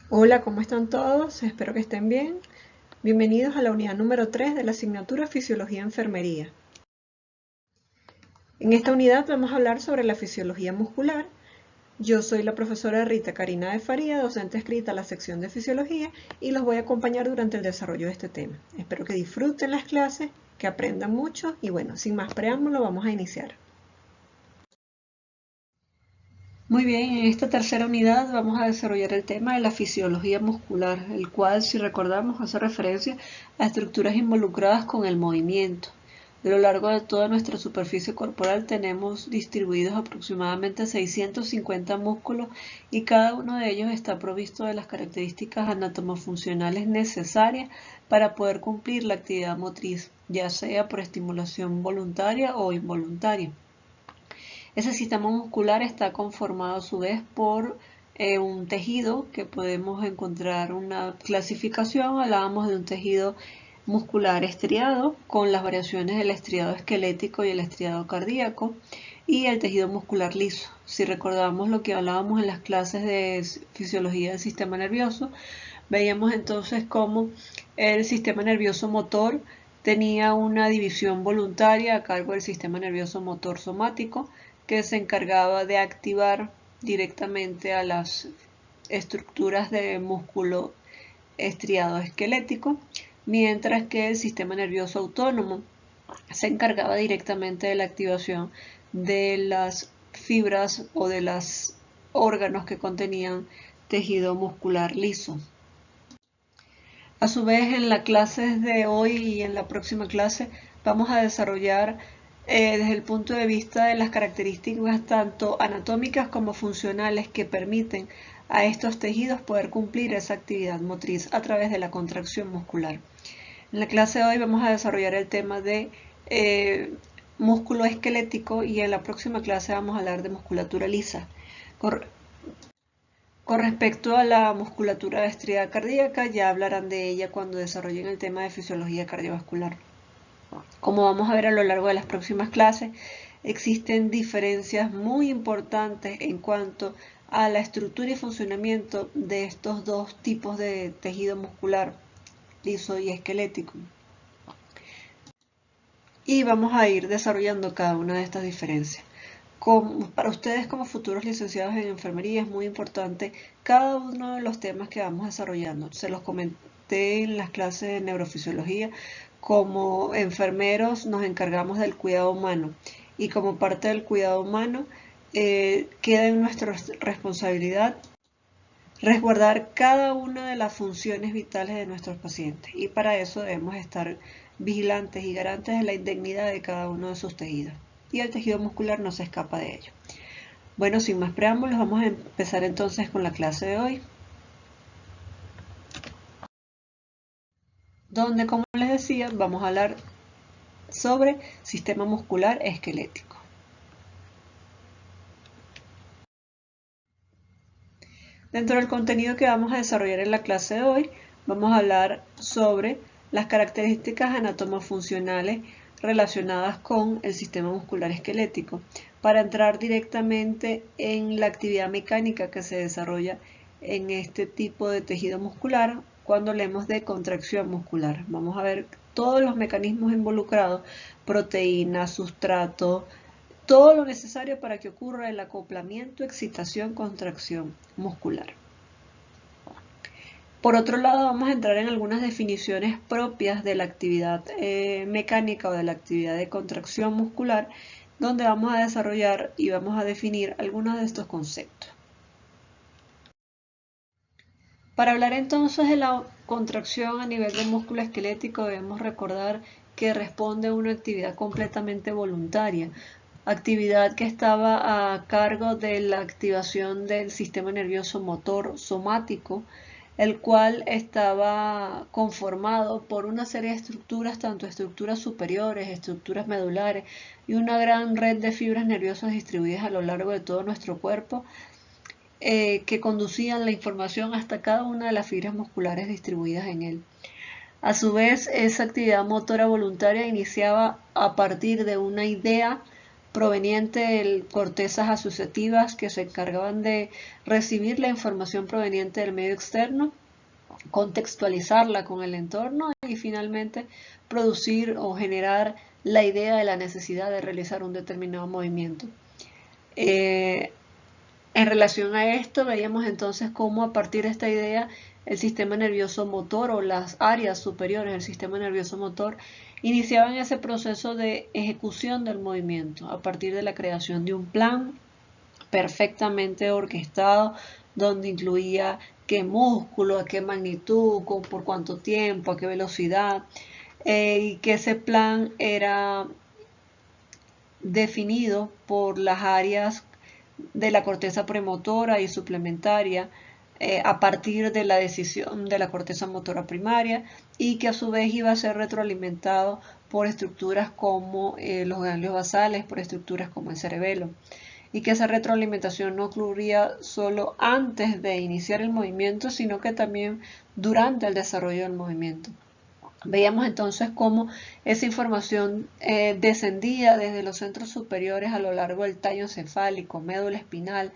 Hola, ¿cómo están todos? Espero que estén bien. Bienvenidos a la unidad número 3 de la asignatura Fisiología Enfermería. En esta unidad vamos a hablar sobre la fisiología muscular. Yo soy la profesora Rita Karina de Faría, docente escrita a la sección de Fisiología, y los voy a acompañar durante el desarrollo de este tema. Espero que disfruten las clases, que aprendan mucho y bueno, sin más preámbulo vamos a iniciar. Muy bien, en esta tercera unidad vamos a desarrollar el tema de la fisiología muscular, el cual, si recordamos, hace referencia a estructuras involucradas con el movimiento. A lo largo de toda nuestra superficie corporal tenemos distribuidos aproximadamente 650 músculos y cada uno de ellos está provisto de las características anatomofuncionales necesarias para poder cumplir la actividad motriz, ya sea por estimulación voluntaria o involuntaria. Ese sistema muscular está conformado a su vez por un tejido que podemos encontrar una clasificación. Hablábamos de un tejido muscular estriado con las variaciones del estriado esquelético y el estriado cardíaco y el tejido muscular liso. Si recordamos lo que hablábamos en las clases de fisiología del sistema nervioso, veíamos entonces cómo el sistema nervioso motor tenía una división voluntaria a cargo del sistema nervioso motor somático que se encargaba de activar directamente a las estructuras de músculo estriado esquelético, mientras que el sistema nervioso autónomo se encargaba directamente de la activación de las fibras o de los órganos que contenían tejido muscular liso. A su vez, en las clases de hoy y en la próxima clase vamos a desarrollar desde el punto de vista de las características tanto anatómicas como funcionales que permiten a estos tejidos poder cumplir esa actividad motriz a través de la contracción muscular. En la clase de hoy vamos a desarrollar el tema de músculo esquelético y en la próxima clase vamos a hablar de musculatura lisa. Con respecto a la musculatura estriada cardíaca, ya hablarán de ella cuando desarrollen el tema de fisiología cardiovascular. Como vamos a ver a lo largo de las próximas clases, existen diferencias muy importantes en cuanto a la estructura y funcionamiento de estos dos tipos de tejido muscular, liso y esquelético. Y vamos a ir desarrollando cada una de estas diferencias. Para ustedes como futuros licenciados en enfermería es muy importante cada uno de los temas que vamos desarrollando. Se los comenté en las clases de neurofisiología. Como enfermeros nos encargamos del cuidado humano y como parte del cuidado humano queda en nuestra responsabilidad resguardar cada una de las funciones vitales de nuestros pacientes y para eso debemos estar vigilantes y garantes de la integridad de cada uno de sus tejidos y el tejido muscular no se escapa de ello. Bueno, sin más preámbulos, vamos a empezar entonces con la clase de hoy, donde, como les decía, vamos a hablar sobre sistema muscular esquelético. Dentro del contenido que vamos a desarrollar en la clase de hoy, vamos a hablar sobre las características anatomofuncionales relacionadas con el sistema muscular esquelético, para entrar directamente en la actividad mecánica que se desarrolla en este tipo de tejido muscular cuando hablemos de contracción muscular. Vamos a ver todos los mecanismos involucrados, proteínas, sustrato, todo lo necesario para que ocurra el acoplamiento, excitación, contracción muscular. Por otro lado, vamos a entrar en algunas definiciones propias de la actividad mecánica o de la actividad de contracción muscular, donde vamos a desarrollar y vamos a definir algunos de estos conceptos. Para hablar entonces de la contracción a nivel del músculo esquelético, debemos recordar que responde a una actividad completamente voluntaria, actividad que estaba a cargo de la activación del sistema nervioso motor somático, el cual estaba conformado por una serie de estructuras, tanto estructuras superiores, estructuras medulares y una gran red de fibras nerviosas distribuidas a lo largo de todo nuestro cuerpo, que conducían la información hasta cada una de las fibras musculares distribuidas en él. A su vez, esa actividad motora voluntaria iniciaba a partir de una idea proveniente de cortezas asociativas que se encargaban de recibir la información proveniente del medio externo, contextualizarla con el entorno y finalmente producir o generar la idea de la necesidad de realizar un determinado movimiento. En relación a esto, veíamos entonces cómo a partir de esta idea el sistema nervioso motor o las áreas superiores del sistema nervioso motor iniciaban ese proceso de ejecución del movimiento a partir de la creación de un plan perfectamente orquestado donde incluía qué músculo, a qué magnitud, por cuánto tiempo, a qué velocidad, y que ese plan era definido por las áreas de la corteza premotora y suplementaria a partir de la decisión de la corteza motora primaria y que a su vez iba a ser retroalimentado por estructuras como los ganglios basales, por estructuras como el cerebelo, y que esa retroalimentación no ocurría solo antes de iniciar el movimiento, sino que también durante el desarrollo del movimiento. Veíamos entonces cómo esa información descendía desde los centros superiores a lo largo del tallo encefálico, médula espinal,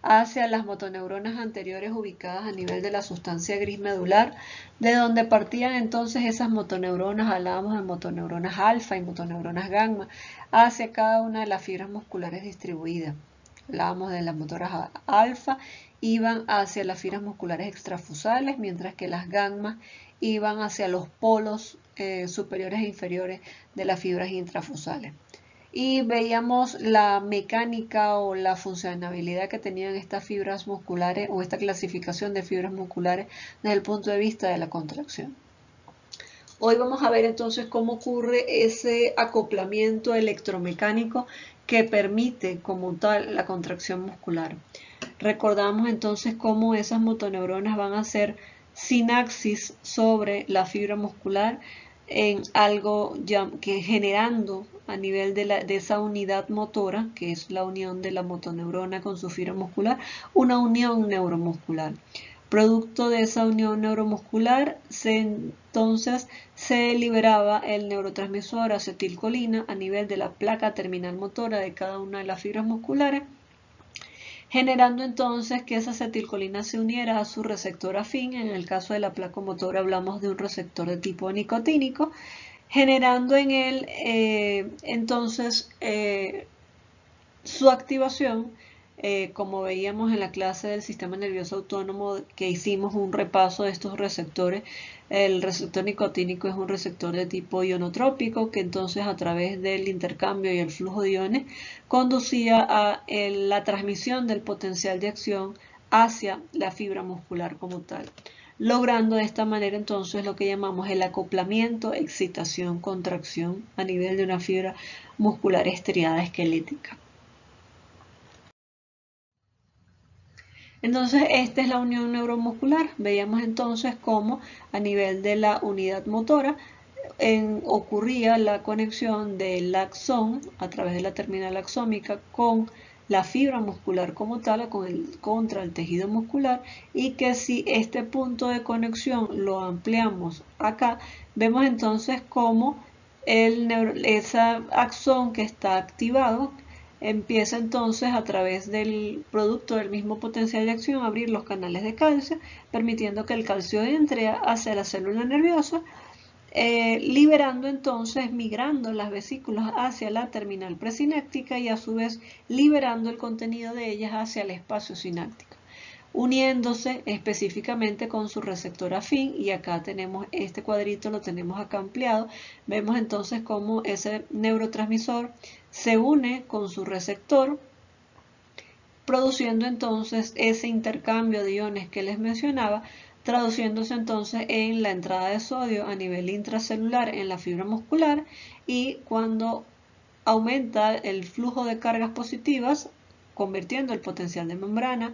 hacia las motoneuronas anteriores ubicadas a nivel de la sustancia gris medular, de donde partían entonces esas motoneuronas, hablábamos de motoneuronas alfa y motoneuronas gamma, hacia cada una de las fibras musculares distribuidas. Hablábamos de las motoras alfa, iban hacia las fibras musculares extrafusales, mientras que las gamma iban hacia los polos superiores e inferiores de las fibras intrafusales. Y veíamos la mecánica o la funcionabilidad que tenían estas fibras musculares o esta clasificación de fibras musculares desde el punto de vista de la contracción. Hoy vamos a ver entonces cómo ocurre ese acoplamiento electromecánico que permite como tal la contracción muscular. Recordamos entonces cómo esas motoneuronas van a hacer sinapsis sobre la fibra muscular en algo que generando a nivel de esa unidad motora, que es la unión de la motoneurona con su fibra muscular, una unión neuromuscular. Producto de esa unión neuromuscular, entonces se liberaba el neurotransmisor acetilcolina a nivel de la placa terminal motora de cada una de las fibras musculares, generando entonces que esa acetilcolina se uniera a su receptor afín. En el caso de la placa motora hablamos de un receptor de tipo nicotínico, generando en él entonces su activación, como veíamos en la clase del sistema nervioso autónomo que hicimos un repaso de estos receptores. El receptor nicotínico es un receptor de tipo ionotrópico que entonces a través del intercambio y el flujo de iones conducía a la transmisión del potencial de acción hacia la fibra muscular como tal, logrando de esta manera entonces lo que llamamos el acoplamiento, excitación, contracción a nivel de una fibra muscular estriada esquelética. Entonces, esta es la unión neuromuscular. Veíamos entonces cómo a nivel de la unidad motora ocurría la conexión del axón a través de la terminal axómica con la fibra muscular como tal, contra el tejido muscular, y que si este punto de conexión lo ampliamos acá, vemos entonces cómo ese axón que está activado empieza entonces a través del producto del mismo potencial de acción a abrir los canales de calcio, permitiendo que el calcio entre hacia la célula nerviosa, liberando entonces, migrando las vesículas hacia la terminal presináptica y a su vez liberando el contenido de ellas hacia el espacio sináptico, uniéndose específicamente con su receptor afín. Y acá tenemos este cuadrito, lo tenemos acá ampliado. Vemos entonces cómo ese neurotransmisor se une con su receptor, produciendo entonces ese intercambio de iones que les mencionaba, traduciéndose entonces en la entrada de sodio a nivel intracelular en la fibra muscular, y cuando aumenta el flujo de cargas positivas, convirtiendo el potencial de membrana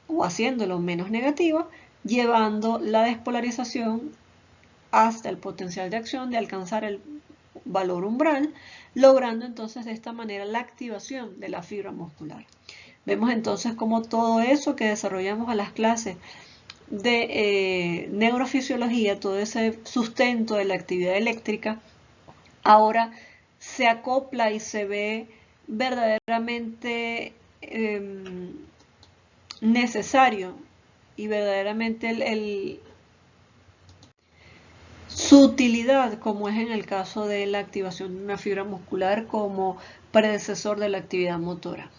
o haciéndolo menos negativo, llevando la despolarización hasta el potencial de acción de alcanzar el valor umbral, logrando entonces de esta manera la activación de la fibra muscular. Vemos entonces cómo todo eso que desarrollamos a las clases de neurofisiología, todo ese sustento de la actividad eléctrica, ahora se acopla y se ve verdaderamente necesario y verdaderamente su utilidad, como es en el caso de la activación de una fibra muscular como predecesor de la actividad motora.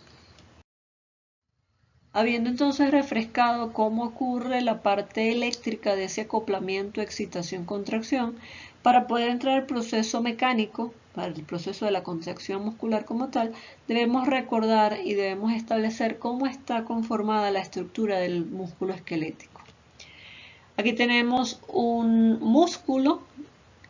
Habiendo entonces refrescado cómo ocurre la parte eléctrica de ese acoplamiento, excitación, contracción, para poder entrar al proceso mecánico, para el proceso de la contracción muscular como tal, debemos recordar y debemos establecer cómo está conformada la estructura del músculo esquelético. Aquí tenemos un músculo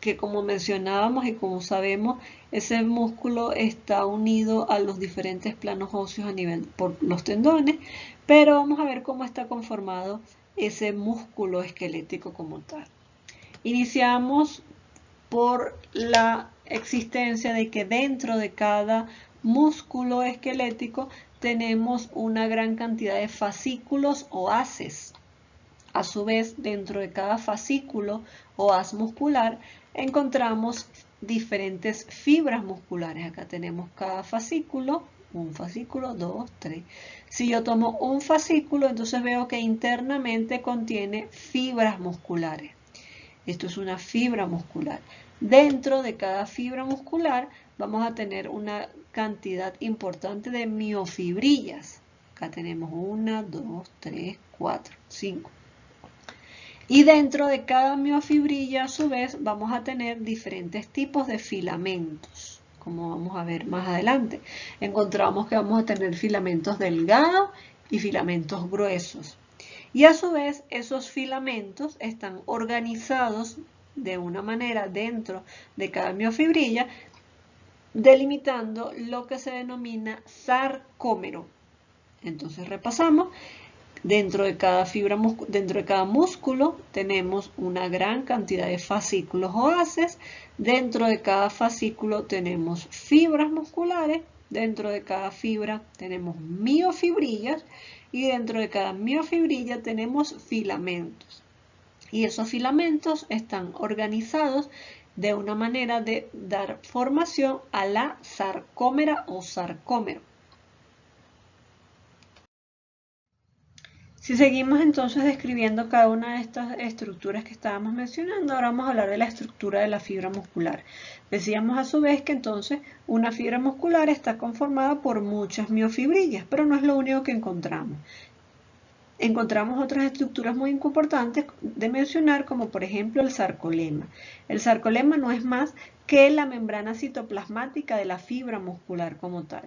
que, como mencionábamos y como sabemos, ese músculo está unido a los diferentes planos óseos a nivel por los tendones, pero vamos a ver cómo está conformado ese músculo esquelético como tal. Iniciamos por la existencia de que dentro de cada músculo esquelético tenemos una gran cantidad de fascículos o haces. A su vez, dentro de cada fascículo o haz muscular encontramos diferentes fibras musculares. Acá tenemos cada fascículo, un fascículo, 2, 3. Si yo tomo un fascículo, entonces veo que internamente contiene fibras musculares. Esto es una fibra muscular. Dentro de cada fibra muscular vamos a tener una cantidad importante de miofibrillas. Acá tenemos 1, 2, 3, 4, 5. Y dentro de cada miofibrilla, a su vez, vamos a tener diferentes tipos de filamentos, como vamos a ver más adelante. Encontramos que vamos a tener filamentos delgados y filamentos gruesos. Y a su vez, esos filamentos están organizados de una manera dentro de cada miofibrilla, delimitando lo que se denomina sarcómero. Entonces repasamos. Dentro de cada músculo tenemos una gran cantidad de fascículos o haces. Dentro de cada fascículo tenemos fibras musculares. Dentro de cada fibra tenemos miofibrillas. Y dentro de cada miofibrilla tenemos filamentos. Y esos filamentos están organizados de una manera de dar formación a la sarcómera o sarcómero. Si seguimos entonces describiendo cada una de estas estructuras que estábamos mencionando, ahora vamos a hablar de la estructura de la fibra muscular. Decíamos a su vez que entonces una fibra muscular está conformada por muchas miofibrillas, pero no es lo único que encontramos. Encontramos otras estructuras muy importantes de mencionar, como por ejemplo el sarcolema. El sarcolema no es más que la membrana citoplasmática de la fibra muscular como tal.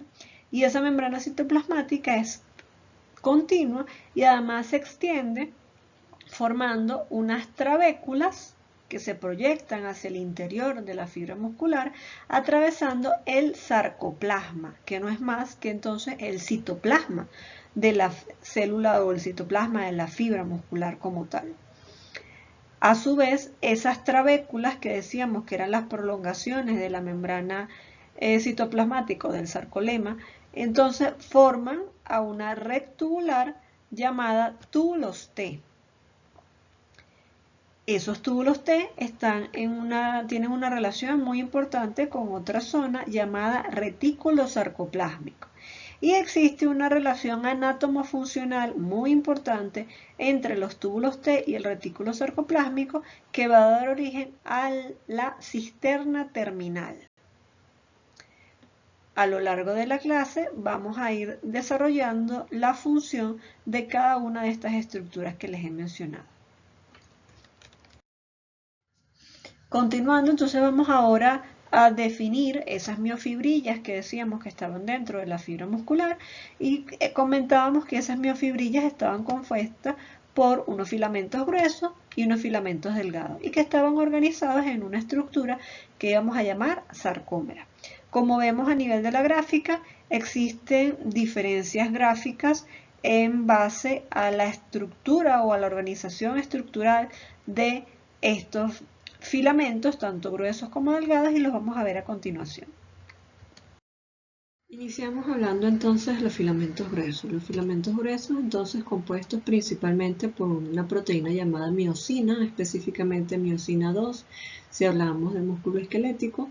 Y esa membrana citoplasmática es continua y además se extiende formando unas trabéculas que se proyectan hacia el interior de la fibra muscular, atravesando el sarcoplasma, que no es más que entonces el citoplasma de la célula o el citoplasma de la fibra muscular como tal. A su vez, esas trabéculas que decíamos que eran las prolongaciones de la membrana citoplasmática del sarcolema, entonces forman a una red tubular llamada túbulos T. Esos túbulos T tienen una relación muy importante con otra zona llamada retículo sarcoplásmico. Y existe una relación anátomo-funcional muy importante entre los túbulos T y el retículo sarcoplásmico que va a dar origen a la cisterna terminal. A lo largo de la clase vamos a ir desarrollando la función de cada una de estas estructuras que les he mencionado. Continuando, entonces vamos ahora a definir esas miofibrillas que decíamos que estaban dentro de la fibra muscular y comentábamos que esas miofibrillas estaban compuestas por unos filamentos gruesos y unos filamentos delgados y que estaban organizados en una estructura que íbamos a llamar sarcómera. Como vemos a nivel de la gráfica, existen diferencias gráficas en base a la estructura o a la organización estructural de estos filamentos, tanto gruesos como delgados, y los vamos a ver a continuación. Iniciamos hablando entonces de los filamentos gruesos. Los filamentos gruesos, entonces, compuestos principalmente por una proteína llamada miosina, específicamente miosina 2, si hablamos de músculo esquelético,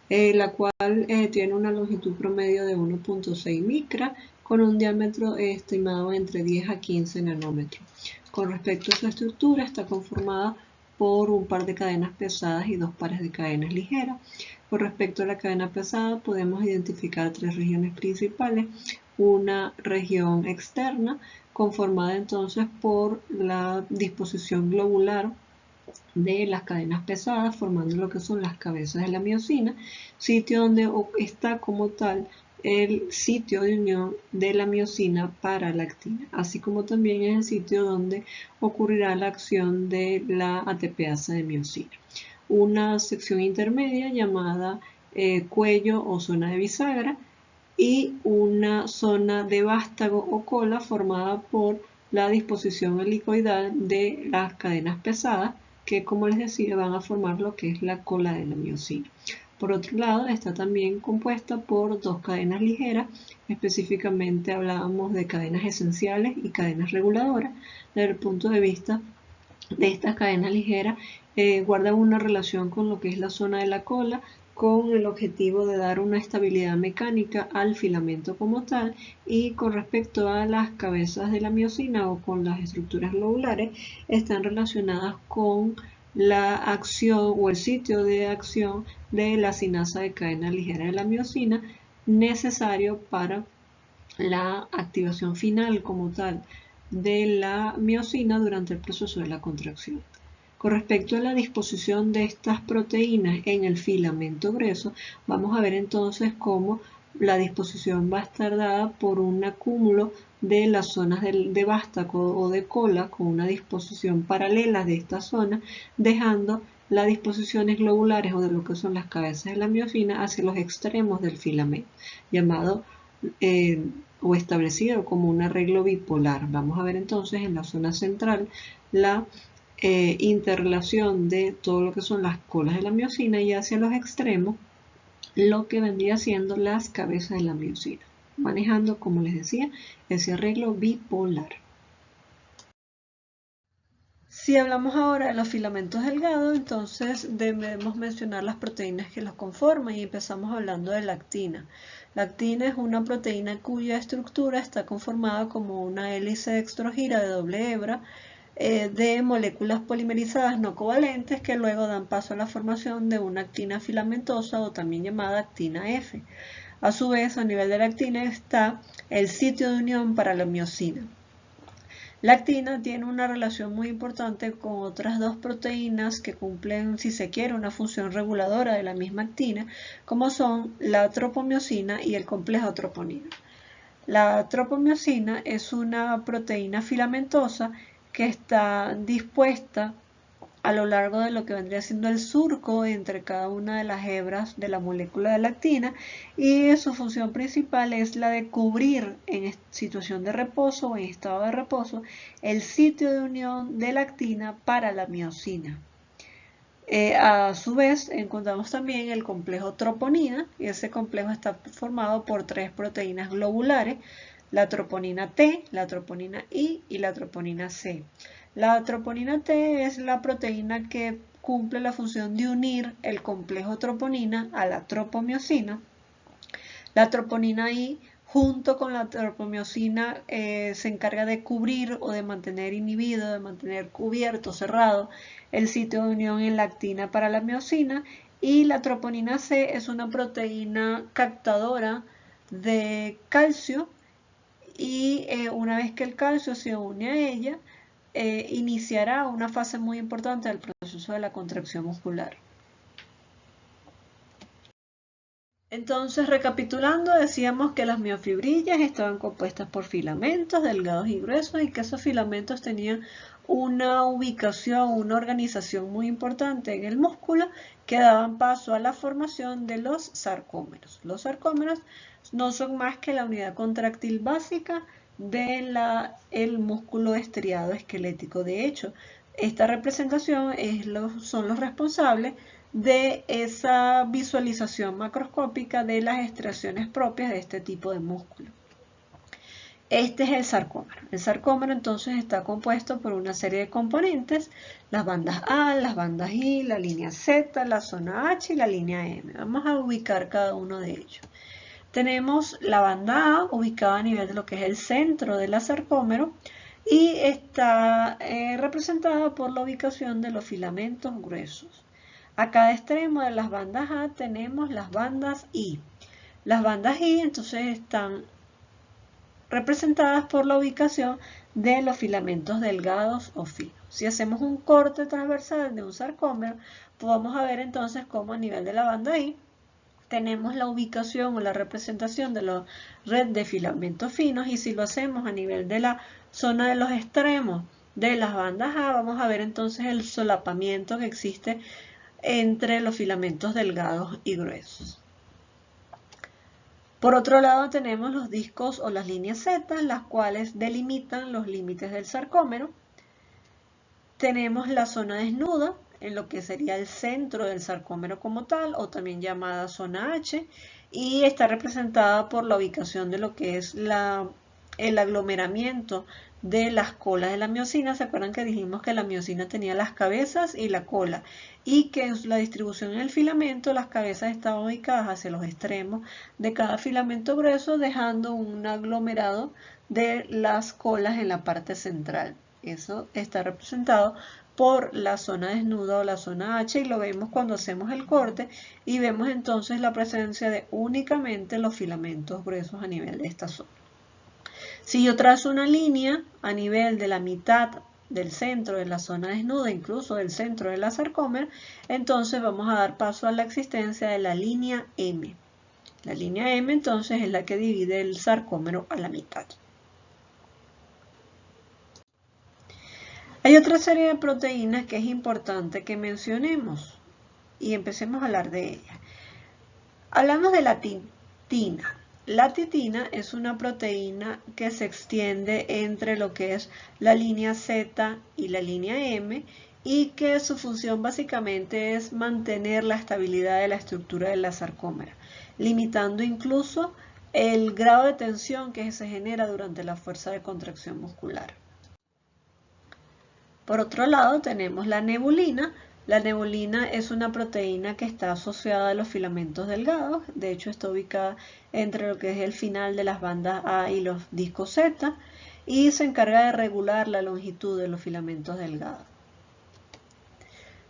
la cual tiene una longitud promedio de 1.6 micra con un diámetro estimado entre 10 a 15 nanómetros. Con respecto a su estructura, está conformada por un par de cadenas pesadas y dos pares de cadenas ligeras. Con respecto a la cadena pesada, podemos identificar tres regiones principales. Una región externa, conformada entonces por la disposición globular de las cadenas pesadas, formando lo que son las cabezas de la miosina, sitio donde está como tal el sitio de unión de la miosina para la actina, así como también es el sitio donde ocurrirá la acción de la ATPasa de miosina. Una sección intermedia llamada cuello o zona de bisagra y una zona de vástago o cola formada por la disposición helicoidal de las cadenas pesadas que, como les decía, van a formar lo que es la cola de la miosina. Por otro lado, está también compuesta por dos cadenas ligeras, específicamente hablábamos de cadenas esenciales y cadenas reguladoras. Desde el punto de vista de estas cadenas ligeras, guardan una relación con lo que es la zona de la cola, con el objetivo de dar una estabilidad mecánica al filamento como tal, y con respecto a las cabezas de la miosina o con las estructuras globulares, están relacionadas con la acción o el sitio de acción de la sinasa de cadena ligera de la miosina, necesario para la activación final como tal de la miosina durante el proceso de la contracción. Con respecto a la disposición de estas proteínas en el filamento grueso, vamos a ver entonces cómo la disposición va a estar dada por un acúmulo de las zonas de vástago o de cola con una disposición paralela de esta zona, dejando las disposiciones globulares o de lo que son las cabezas de la miosina hacia los extremos del filamento, llamado o establecido como un arreglo bipolar. Vamos a ver entonces en la zona central la interrelación de todo lo que son las colas de la miosina y hacia los extremos lo que vendría siendo las cabezas de la miosina, manejando, como les decía, ese arreglo bipolar. Si hablamos ahora de los filamentos delgados, entonces debemos mencionar las proteínas que los conforman y empezamos hablando de la actina. La actina es una proteína cuya estructura está conformada como una hélice dextrogira de doble hebra de moléculas polimerizadas no covalentes que luego dan paso a la formación de una actina filamentosa o también llamada actina F. A su vez, a nivel de la actina está el sitio de unión para la miosina. La actina tiene una relación muy importante con otras dos proteínas que cumplen, si se quiere, una función reguladora de la misma actina, como son la tropomiosina y el complejo troponina. La tropomiosina es una proteína filamentosa que está dispuesta a lo largo de lo que vendría siendo el surco entre cada una de las hebras de la molécula de la actina, y su función principal es la de cubrir en situación de reposo o en estado de reposo el sitio de unión de la actina para la miosina. A su vez, encontramos también el complejo troponina, y ese complejo está formado por tres proteínas globulares: la troponina T, la troponina I y la troponina C. La troponina T es la proteína que cumple la función de unir el complejo troponina a la tropomiosina. La troponina I, junto con la tropomiosina, se encarga de cubrir o de mantener inhibido, de mantener cubierto, cerrado, el sitio de unión en la actina para la miosina. Y la troponina C es una proteína captadora de calcio, y una vez que el calcio se une a ella, iniciará una fase muy importante del proceso de la contracción muscular. Entonces, recapitulando, decíamos que las miofibrillas estaban compuestas por filamentos delgados y gruesos, y que esos filamentos tenían una ubicación, una organización muy importante en el músculo, que daban paso a la formación de los sarcómeros. Los sarcómeros no son más que la unidad contráctil básica del músculo estriado esquelético. De hecho, esta representación son los responsables de esa visualización macroscópica de las estriaciones propias de este tipo de músculo. Este es el sarcómero. El sarcómero entonces está compuesto por una serie de componentes, las bandas A, las bandas I, la línea Z, la zona H y la línea M. Vamos a ubicar cada uno de ellos. Tenemos la banda A ubicada a nivel de lo que es el centro del sarcómero y está representada por la ubicación de los filamentos gruesos. A cada extremo de las bandas A tenemos las bandas I. Las bandas I entonces están representadas por la ubicación de los filamentos delgados o finos. Si hacemos un corte transversal de un sarcómero, pues vamos a ver entonces cómo a nivel de la banda I tenemos la ubicación o la representación de la red de filamentos finos, y si lo hacemos a nivel de la zona de los extremos de las bandas A, vamos a ver entonces el solapamiento que existe entre los filamentos delgados y gruesos. Por otro lado tenemos los discos o las líneas Z, las cuales delimitan los límites del sarcómero. Tenemos la zona desnuda, en lo que sería el centro del sarcómero como tal, o también llamada zona H, y está representada por la ubicación de lo que es el aglomeramiento de las colas de la miosina. ¿Se acuerdan que dijimos que la miosina tenía las cabezas y la cola? Y que en la distribución en el filamento, las cabezas estaban ubicadas hacia los extremos de cada filamento grueso, dejando un aglomerado de las colas en la parte central. Eso está representado por la zona desnuda o la zona H, y lo vemos cuando hacemos el corte y vemos entonces la presencia de únicamente los filamentos gruesos a nivel de esta zona. Si yo trazo una línea a nivel de la mitad del centro de la zona desnuda, incluso del centro de la sarcómera, entonces vamos a dar paso a la existencia de la línea M. La línea M entonces es la que divide el sarcómero a la mitad. Hay otra serie de proteínas que es importante que mencionemos y empecemos a hablar de ellas. Hablamos de la titina. La titina es una proteína que se extiende entre lo que es la línea Z y la línea M, y que su función básicamente es mantener la estabilidad de la estructura de la sarcómera, limitando incluso el grado de tensión que se genera durante la fuerza de contracción muscular. Por otro lado tenemos la nebulina. La nebulina es una proteína que está asociada a los filamentos delgados. De hecho está ubicada entre lo que es el final de las bandas A y los discos Z, y se encarga de regular la longitud de los filamentos delgados.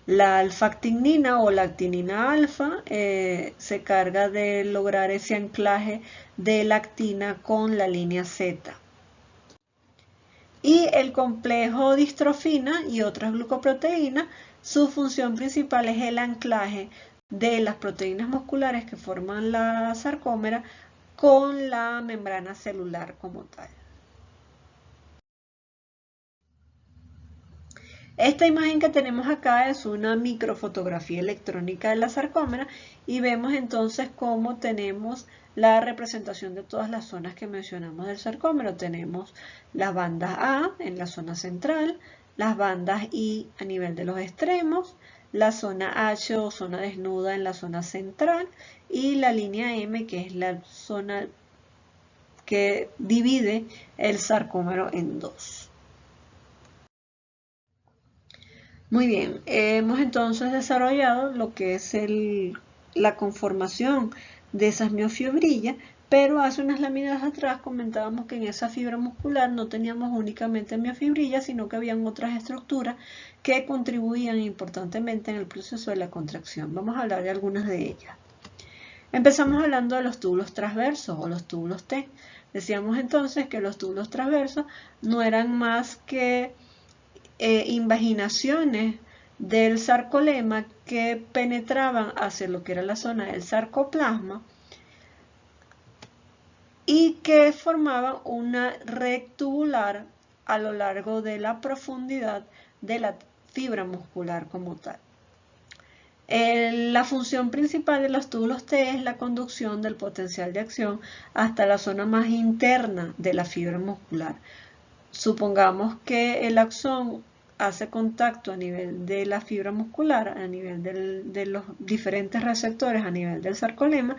La alfa-actinina o la actinina alfa se encarga de lograr ese anclaje de la actina con la línea Z. Y el complejo distrofina y otras glucoproteínas, su función principal es el anclaje de las proteínas musculares que forman la sarcómera con la membrana celular como tal. Esta imagen que tenemos acá es una microfotografía electrónica de la sarcómera, y vemos entonces cómo tenemos la representación de todas las zonas que mencionamos del sarcómero. Tenemos las bandas A en la zona central, las bandas I a nivel de los extremos, la zona H o zona desnuda en la zona central, y la línea M, que es la zona que divide el sarcómero en dos. Muy bien, hemos entonces desarrollado lo que es la conformación de esas miofibrillas, pero hace unas láminas atrás comentábamos que en esa fibra muscular no teníamos únicamente miofibrillas, sino que habían otras estructuras que contribuían importantemente en el proceso de la contracción. Vamos a hablar de algunas de ellas. Empezamos hablando de los túbulos transversos o los túbulos T. Decíamos entonces que los túbulos transversos no eran más que invaginaciones del sarcolema que penetraban hacia lo que era la zona del sarcoplasma y que formaban una red tubular a lo largo de la profundidad de la fibra muscular como tal. La función principal de los túbulos T es la conducción del potencial de acción hasta la zona más interna de la fibra muscular. Supongamos que el axón hace contacto a nivel de la fibra muscular, a nivel de los diferentes receptores, a nivel del sarcolema.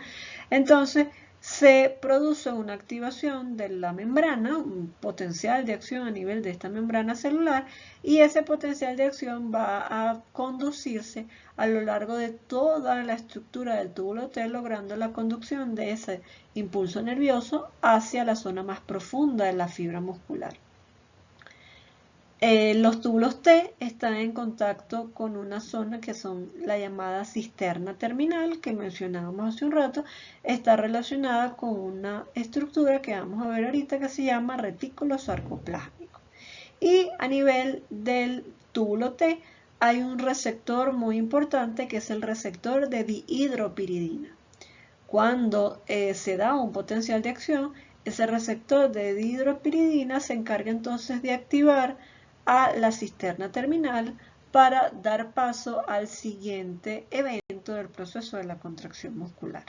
Entonces, se produce una activación de la membrana, un potencial de acción a nivel de esta membrana celular, y ese potencial de acción va a conducirse a lo largo de toda la estructura del túbulo T, logrando la conducción de ese impulso nervioso hacia la zona más profunda de la fibra muscular. Los túbulos T están en contacto con una zona que son la llamada cisterna terminal, que mencionábamos hace un rato. Está relacionada con una estructura que vamos a ver ahorita que se llama retículo sarcoplásmico. Y a nivel del túbulo T hay un receptor muy importante que es el receptor de dihidropiridina. Cuando se da un potencial de acción, ese receptor de dihidropiridina se encarga entonces de activar a la cisterna terminal para dar paso al siguiente evento del proceso de la contracción muscular.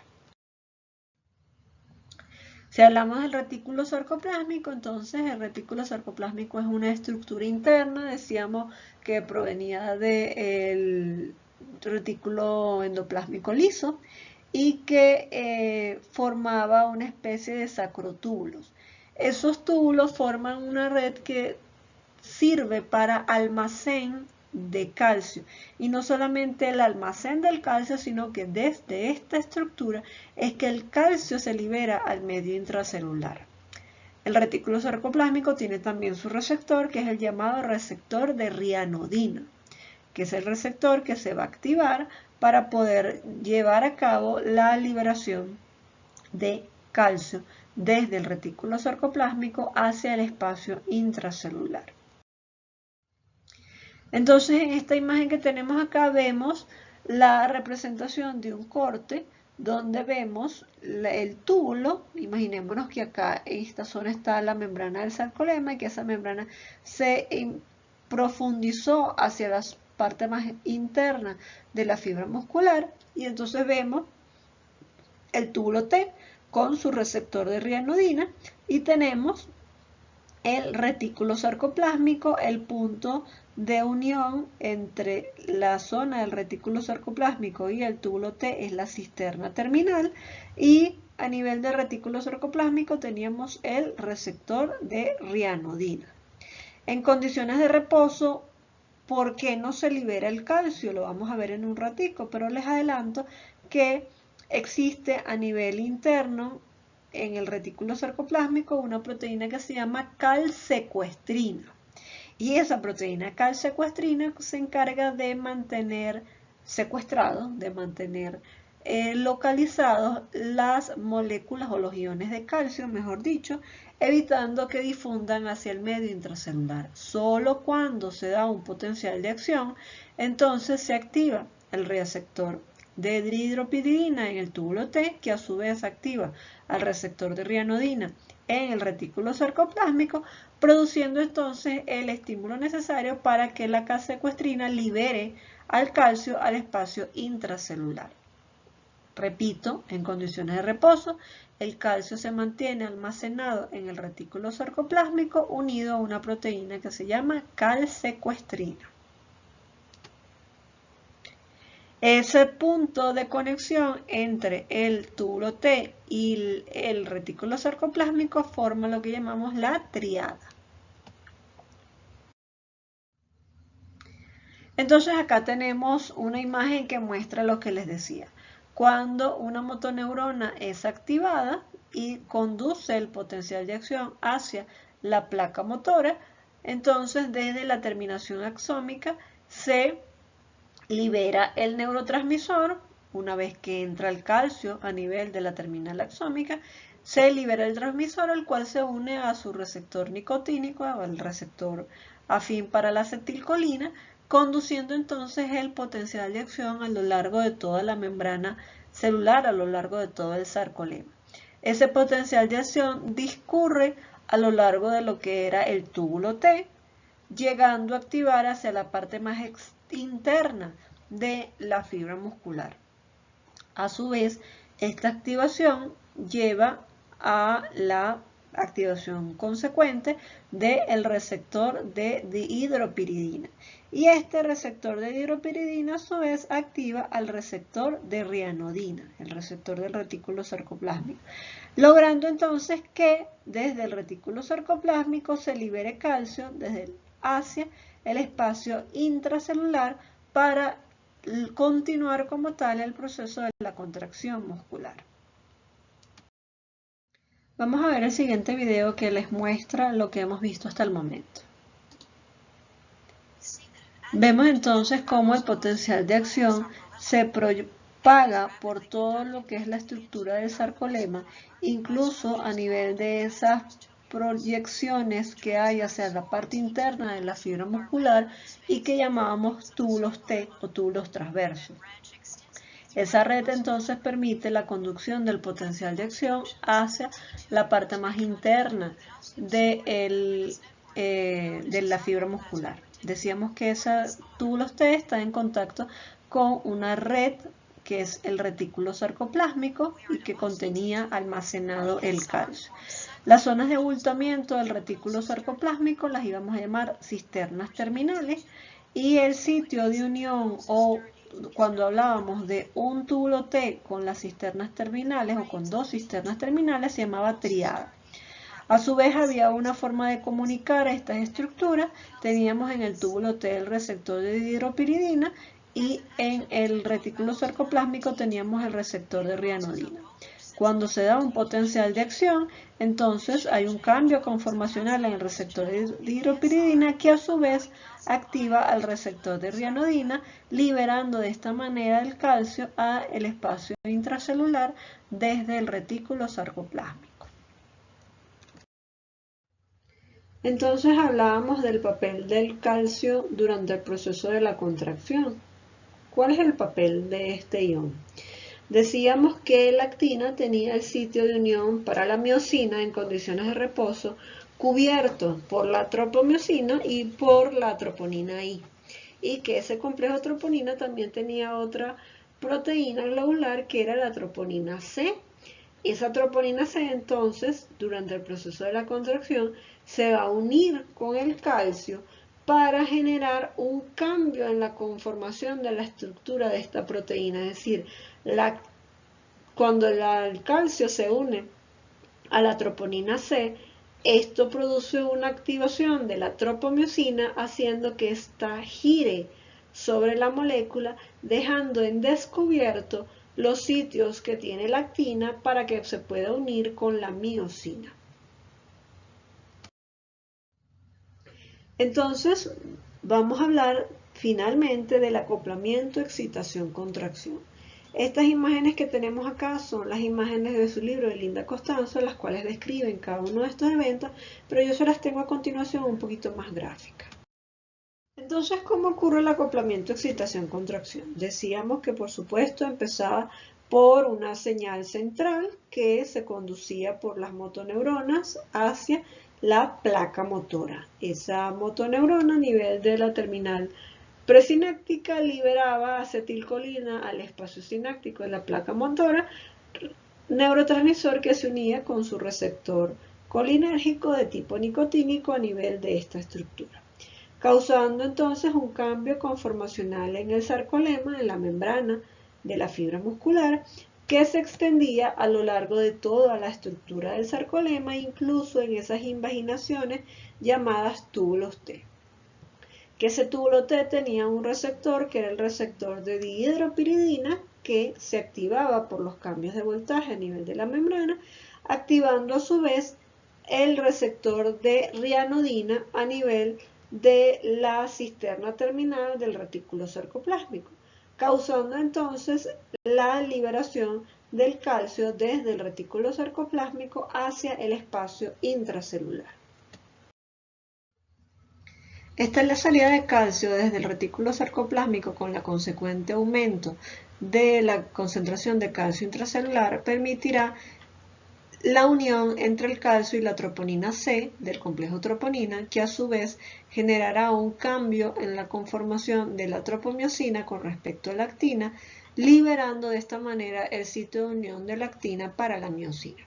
Si hablamos del retículo sarcoplásmico, entonces el retículo sarcoplásmico es una estructura interna, decíamos que provenía del retículo endoplásmico liso y que formaba una especie de sacrotúbulos. Esos túbulos forman una red que sirve para almacén de calcio, y no solamente el almacén del calcio, sino que desde esta estructura es que el calcio se libera al medio intracelular. El retículo sarcoplásmico tiene también su receptor, que es el llamado receptor de rianodina, que es el receptor que se va a activar para poder llevar a cabo la liberación de calcio desde el retículo sarcoplásmico hacia el espacio intracelular. Entonces, en esta imagen que tenemos acá vemos la representación de un corte donde vemos el túbulo. Imaginémonos que acá en esta zona está la membrana del sarcolema y que esa membrana se profundizó hacia la parte más interna de la fibra muscular, y entonces vemos el túbulo T con su receptor de rianodina, y tenemos el retículo sarcoplásmico. El punto de unión entre la zona del retículo sarcoplásmico y el túbulo T es la cisterna terminal, y a nivel del retículo sarcoplásmico teníamos el receptor de rianodina. En condiciones de reposo, ¿por qué no se libera el calcio? Lo vamos a ver en un ratico, pero les adelanto que existe a nivel interno en el retículo sarcoplásmico una proteína que se llama calsecuestrina. Y esa proteína calsecuestrina se encarga de mantener secuestrados, de mantener localizados las moléculas o los iones de calcio, mejor dicho, evitando que difundan hacia el medio intracelular. Solo cuando se da un potencial de acción, entonces se activa el receptor de dihidropiridina en el túbulo T, que a su vez activa al receptor de rianodina en el retículo sarcoplásmico, produciendo entonces el estímulo necesario para que la calsecuestrina libere al calcio al espacio intracelular. Repito, en condiciones de reposo, el calcio se mantiene almacenado en el retículo sarcoplásmico unido a una proteína que se llama calsecuestrina. Ese punto de conexión entre el túbulo T y el retículo sarcoplásmico forma lo que llamamos la triada. Entonces acá tenemos una imagen que muestra lo que les decía. Cuando una motoneurona es activada y conduce el potencial de acción hacia la placa motora, entonces desde la terminación axómica se libera el neurotransmisor. Una vez que entra el calcio a nivel de la terminal axómica, se libera el transmisor, el cual se une a su receptor nicotínico, al receptor afín para la acetilcolina, conduciendo entonces el potencial de acción a lo largo de toda la membrana celular, a lo largo de todo el sarcolema. Ese potencial de acción discurre a lo largo de lo que era el túbulo T, llegando a activar hacia la parte más interna de la fibra muscular. A su vez, esta activación lleva a la activación consecuente del receptor de dihidropiridina. Y este receptor de dihidropiridina a su vez activa al receptor de rianodina, el receptor del retículo sarcoplásmico, logrando entonces que desde el retículo sarcoplásmico se libere calcio hacia el espacio intracelular para continuar como tal el proceso de la contracción muscular. Vamos a ver el siguiente video que les muestra lo que hemos visto hasta el momento. Vemos entonces cómo el potencial de acción se propaga por todo lo que es la estructura del sarcolema, incluso a nivel de esas proyecciones que hay hacia la parte interna de la fibra muscular y que llamábamos túbulos T o túbulos transversos. Esa red entonces permite la conducción del potencial de acción hacia la parte más interna de la fibra muscular. Decíamos que ese túbulos T está en contacto con una red que es el retículo sarcoplásmico y que contenía almacenado el calcio. Las zonas de abultamiento del retículo sarcoplásmico las íbamos a llamar cisternas terminales y el sitio de unión o cuando hablábamos de un túbulo T con las cisternas terminales o con dos cisternas terminales se llamaba triada. A su vez había una forma de comunicar estas estructuras. Teníamos en el túbulo T el receptor de dihidropiridina y en el retículo sarcoplásmico teníamos el receptor de rianodina. Cuando se da un potencial de acción, entonces hay un cambio conformacional en el receptor de dihidropiridina que a su vez activa al receptor de rianodina, liberando de esta manera el calcio al espacio intracelular desde el retículo sarcoplásmico. Entonces hablábamos del papel del calcio durante el proceso de la contracción. ¿Cuál es el papel de este ion? Decíamos que la actina tenía el sitio de unión para la miosina en condiciones de reposo cubierto por la tropomiosina y por la troponina I. Y que ese complejo troponina también tenía otra proteína globular que era la troponina C. Esa troponina C entonces, durante el proceso de la contracción, se va a unir con el calcio para generar un cambio en la conformación de la estructura de esta proteína. Es decir, cuando el calcio se une a la troponina C, esto produce una activación de la tropomiosina haciendo que ésta gire sobre la molécula, dejando en descubierto los sitios que tiene la actina para que se pueda unir con la miosina. Entonces, vamos a hablar finalmente del acoplamiento, excitación, contracción. Estas imágenes que tenemos acá son las imágenes de su libro de Linda Costanzo, las cuales describen cada uno de estos eventos, pero yo se las tengo a continuación un poquito más gráficas. Entonces, ¿cómo ocurre el acoplamiento, excitación, contracción? Decíamos que por supuesto empezaba por una señal central que se conducía por las motoneuronas hacia la placa motora. Esa motoneurona a nivel de la terminal presináptica liberaba acetilcolina al espacio sináptico de la placa motora, neurotransmisor que se unía con su receptor colinérgico de tipo nicotínico a nivel de esta estructura, causando entonces un cambio conformacional en el sarcolema, en la membrana de la fibra muscular, que se extendía a lo largo de toda la estructura del sarcolema, incluso en esas invaginaciones llamadas túbulos T. Que ese túbulo T tenía un receptor que era el receptor de dihidropiridina que se activaba por los cambios de voltaje a nivel de la membrana, activando a su vez el receptor de rianodina a nivel de la cisterna terminal del retículo sarcoplásmico, causando entonces la liberación del calcio desde el retículo sarcoplásmico hacia el espacio intracelular. Esta es la salida de calcio desde el retículo sarcoplásmico con la consecuente aumento de la concentración de calcio intracelular permitirá la unión entre el calcio y la troponina C del complejo troponina, que a su vez generará un cambio en la conformación de la tropomiosina con respecto a la actina, liberando de esta manera el sitio de unión de la actina para la miosina.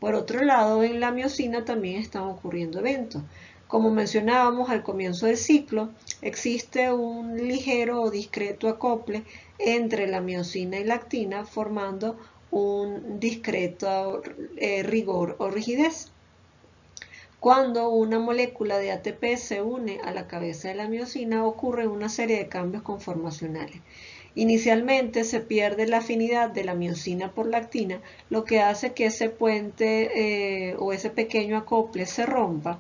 Por otro lado, en la miosina también están ocurriendo eventos. Como mencionábamos al comienzo del ciclo, existe un ligero o discreto acople entre la miosina y la actina, formando un discreto rigor o rigidez. Cuando una molécula de ATP se une a la cabeza de la miosina, ocurre una serie de cambios conformacionales. Inicialmente se pierde la afinidad de la miosina por la actina, lo que hace que ese puente o ese pequeño acople se rompa,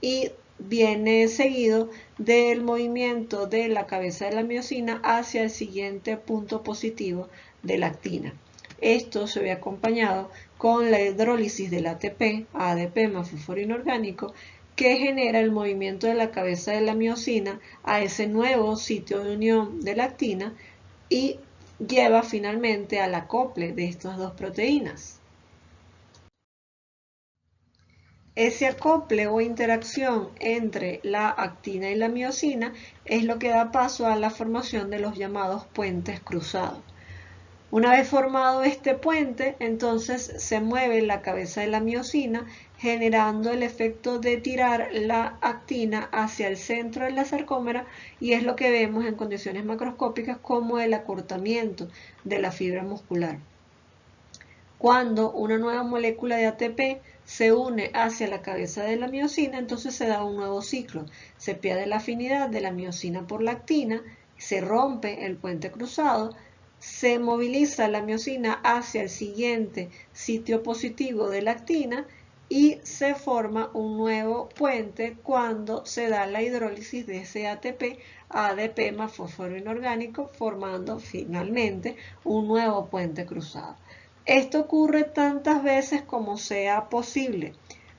y viene seguido del movimiento de la cabeza de la miosina hacia el siguiente punto positivo de la actina. Esto se ve acompañado con la hidrólisis del ATP, ADP más fósforo inorgánico, que genera el movimiento de la cabeza de la miosina a ese nuevo sitio de unión de la actina y lleva finalmente al acople de estas dos proteínas. Ese acople o interacción entre la actina y la miosina es lo que da paso a la formación de los llamados puentes cruzados. Una vez formado este puente, entonces se mueve la cabeza de la miosina, generando el efecto de tirar la actina hacia el centro de la sarcómera, y es lo que vemos en condiciones macroscópicas como el acortamiento de la fibra muscular. Cuando una nueva molécula de ATP se une hacia la cabeza de la miosina, entonces se da un nuevo ciclo. Se pierde la afinidad de la miosina por la actina, se rompe el puente cruzado, se moviliza la miosina hacia el siguiente sitio positivo de la actina y se forma un nuevo puente cuando se da la hidrólisis de ese ATP a ADP más fósforo inorgánico, formando finalmente un nuevo puente cruzado. Esto ocurre tantas veces como sea posible,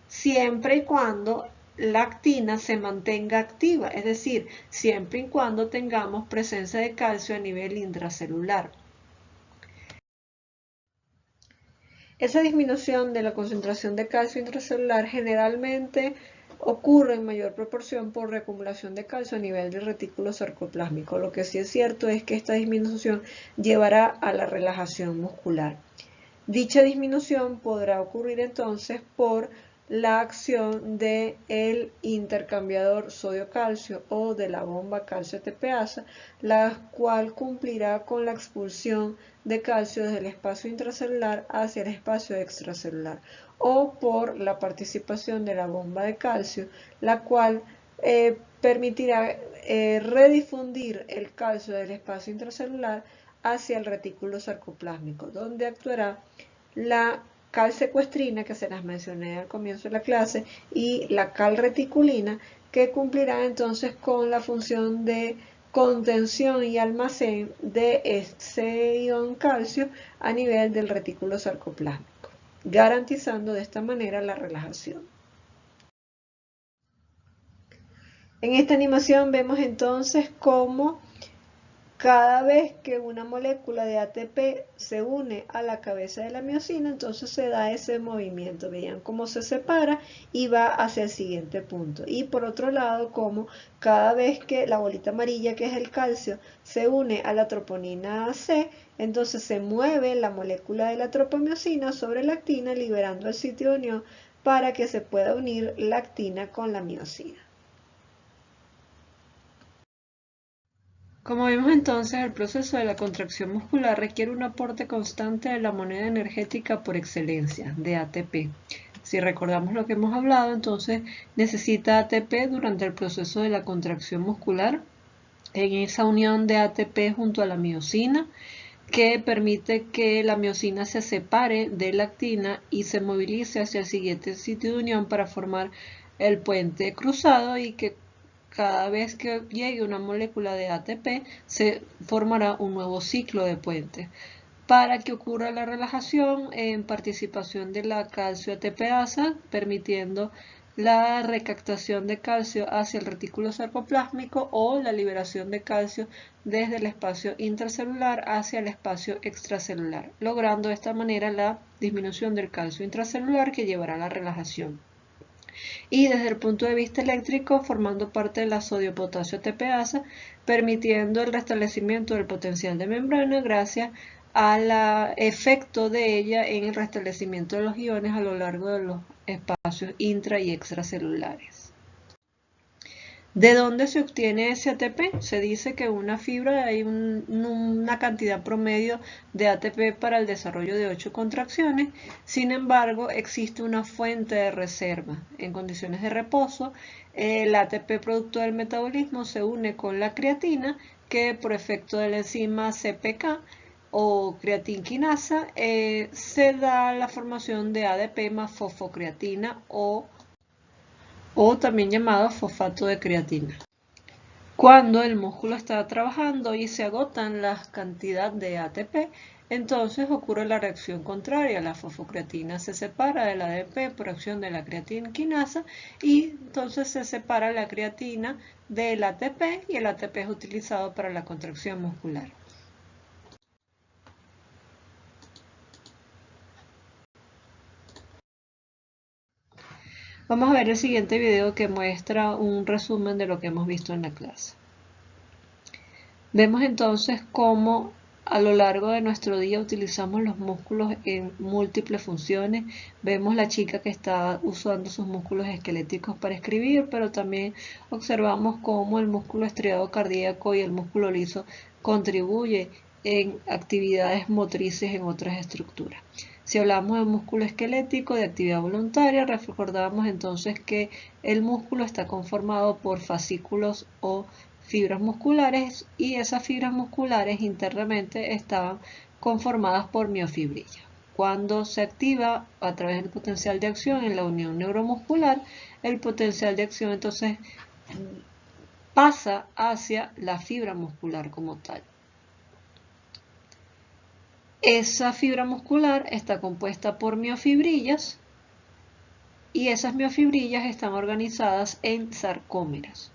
siempre y cuando la actina se mantenga activa, es decir, siempre y cuando tengamos presencia de calcio a nivel intracelular. Esa disminución de la concentración de calcio intracelular generalmente ocurre en mayor proporción por reacumulación de calcio a nivel del retículo sarcoplásmico. Lo que sí es cierto es que esta disminución llevará a la relajación muscular. Dicha disminución podrá ocurrir entonces por la acción del intercambiador sodio-calcio o de la bomba calcio-ATPasa, la cual cumplirá con la expulsión de calcio desde el espacio intracelular hacia el espacio extracelular, o por la participación de la bomba de calcio, la cual permitirá redifundir el calcio del espacio intracelular hacia el retículo sarcoplásmico, donde actuará la calsecuestrina, que se las mencioné al comienzo de la clase, y la calreticulina, que cumplirán entonces con la función de contención y almacén de ese ion calcio a nivel del retículo sarcoplásmico, garantizando de esta manera la relajación. En esta animación vemos entonces cómo cada vez que una molécula de ATP se une a la cabeza de la miosina, entonces se da ese movimiento. Vean cómo se separa y va hacia el siguiente punto. Y por otro lado, como cada vez que la bolita amarilla, que es el calcio, se une a la troponina C, entonces se mueve la molécula de la tropomiosina sobre la actina, liberando el sitio de unión para que se pueda unir la actina con la miosina. Como vimos entonces, el proceso de la contracción muscular requiere un aporte constante de la moneda energética por excelencia, de ATP. Si recordamos lo que hemos hablado, entonces necesita ATP durante el proceso de la contracción muscular, en esa unión de ATP junto a la miosina, que permite que la miosina se separe de la actina y se movilice hacia el siguiente sitio de unión para formar el puente cruzado, y que cada vez que llegue una molécula de ATP se formará un nuevo ciclo de puentes. Para que ocurra la relajación en participación de la calcio-ATPasa, permitiendo la recaptación de calcio hacia el retículo sarcoplásmico o la liberación de calcio desde el espacio intracelular hacia el espacio extracelular, logrando de esta manera la disminución del calcio intracelular que llevará a la relajación. Y desde el punto de vista eléctrico, formando parte de la sodio-potasio ATPasa, permitiendo el restablecimiento del potencial de membrana gracias al efecto de ella en el restablecimiento de los iones a lo largo de los espacios intra y extracelulares. ¿De dónde se obtiene ese ATP? Se dice que en una fibra hay una cantidad promedio de ATP para el desarrollo de 8 contracciones. Sin embargo, existe una fuente de reserva. En condiciones de reposo, el ATP producto del metabolismo se une con la creatina, que por efecto de la enzima CPK o creatinquinasa se da la formación de ADP más fosfocreatina o también llamado fosfato de creatina. Cuando el músculo está trabajando y se agotan las cantidades de ATP, entonces ocurre la reacción contraria. La fosfocreatina se separa del ADP por acción de la creatinquinasa y entonces se separa la creatina del ATP y el ATP es utilizado para la contracción muscular. Vamos a ver el siguiente video que muestra un resumen de lo que hemos visto en la clase. Vemos entonces cómo a lo largo de nuestro día utilizamos los músculos en múltiples funciones. Vemos la chica que está usando sus músculos esqueléticos para escribir, pero también observamos cómo el músculo estriado cardíaco y el músculo liso contribuye en actividades motrices en otras estructuras. Si hablamos de músculo esquelético de actividad voluntaria, recordamos entonces que el músculo está conformado por fascículos o fibras musculares y esas fibras musculares internamente estaban conformadas por miofibrillas. Cuando se activa a través del potencial de acción en la unión neuromuscular, el potencial de acción entonces pasa hacia la fibra muscular como tal. Esa fibra muscular está compuesta por miofibrillas y esas miofibrillas están organizadas en sarcómeras.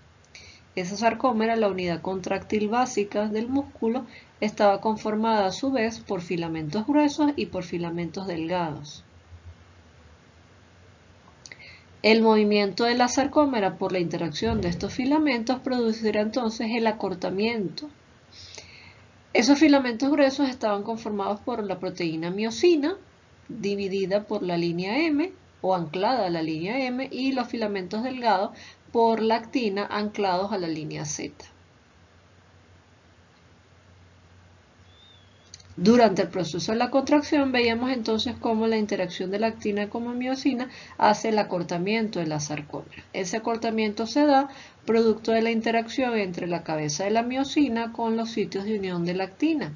Esa sarcómera, la unidad contráctil básica del músculo, estaba conformada a su vez por filamentos gruesos y por filamentos delgados. El movimiento de la sarcómera por la interacción de estos filamentos producirá entonces el acortamiento. Esos filamentos gruesos estaban conformados por la proteína miosina, dividida por la línea M o anclada a la línea M, y los filamentos delgados por la actina anclados a la línea Z. Durante el proceso de la contracción veíamos entonces cómo la interacción de la actina con miosina hace el acortamiento de la sarcómera. Ese acortamiento se da producto de la interacción entre la cabeza de la miosina con los sitios de unión de la actina,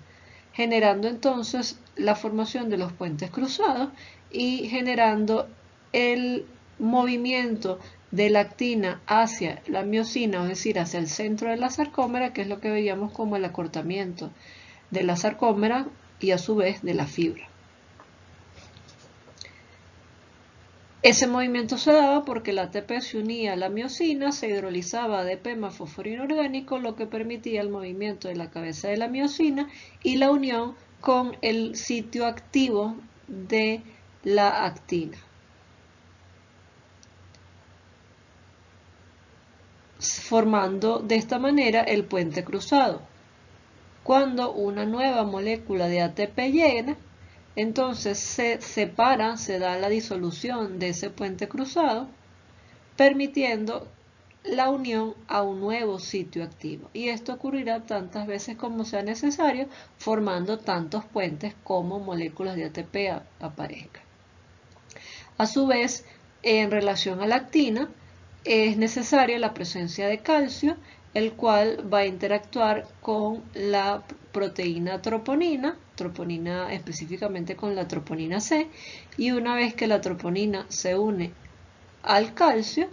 generando entonces la formación de los puentes cruzados y generando el movimiento de la actina hacia la miosina, es decir, hacia el centro de la sarcómera, que es lo que veíamos como el acortamiento de la sarcómera y a su vez de la fibra. Ese movimiento se daba porque la ATP se unía a la miosina, se hidrolizaba ADP más fosforino orgánico, lo que permitía el movimiento de la cabeza de la miosina y la unión con el sitio activo de la actina, formando de esta manera el puente cruzado. Cuando una nueva molécula de ATP llega, entonces se separa, se da la disolución de ese puente cruzado, permitiendo la unión a un nuevo sitio activo. Y esto ocurrirá tantas veces como sea necesario, formando tantos puentes como moléculas de ATP aparezcan. A su vez, en relación a la actina, es necesaria la presencia de calcio, el cual va a interactuar con la proteína troponina específicamente con la troponina C, y una vez que la troponina se une al calcio,